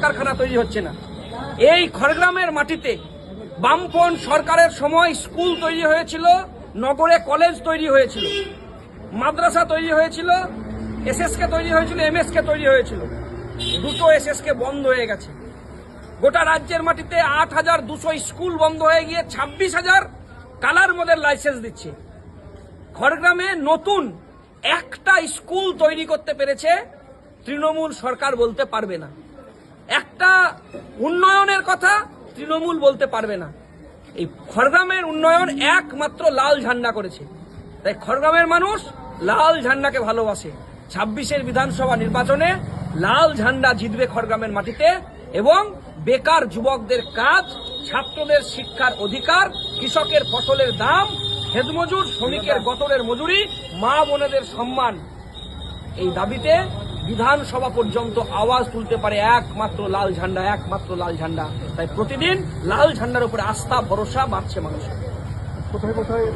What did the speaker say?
কলকারখানা তৈরি হচ্ছে না। এই খড়গ্রামের মাটিতে বামফ্রন্ট সরকারের সময় স্কুল তৈরি হয়েছিল, নগরে কলেজ তৈরি হয়েছিল, মাদ্রাসা তৈরি হয়েছিল, এসএসকে তৈরি হয়েছিল, এমএসকে তৈরি হয়েছিল। দুটো এসএসকে বন্ধ হয়ে গেছে। গোটা রাজ্যের মাটিতে 8,200 স্কুল বন্ধ হয়ে গিয়ে 26,000 কালার মদের লাইসেন্স দিচ্ছে। খড়গ্রামে নতুন একটা স্কুল তৈরি করতে পেরেছে তৃণমূল সরকার বলতে পারবে না। একটা উন্নয়নের কথা তৃণমূল বলতে পারবে না। এই খড়গ্রামের উন্নয়ন একমাত্র লাল ঝান্ডা করেছে। তাই খড়গ্রামের মানুষ লাল ঝান্ডাকে ভালোবাসে। 26-এর বিধানসভা নির্বাচনে লাল ঝান্ডা জিতবে খড়গ্রামের মাটিতে এবং বেকার যুবকদের কাজ, ছাত্রদের শিক্ষার অধিকার, কৃষকের ফসলের দাম, হেদমজুর শ্রমিকের গতরের মজুরি, মা বোনেদের সম্মান, এই দাবিতে বিধানসভা পর্যন্ত আওয়াজ তুলতে পারে একমাত্র লাল ঝান্ডা, একমাত্র লাল ঝান্ডা। তাই প্রতিদিন লাল ঝান্ডার উপরে আস্থা ভরসা বাড়ছে মানুষের। কোথায় কোথায়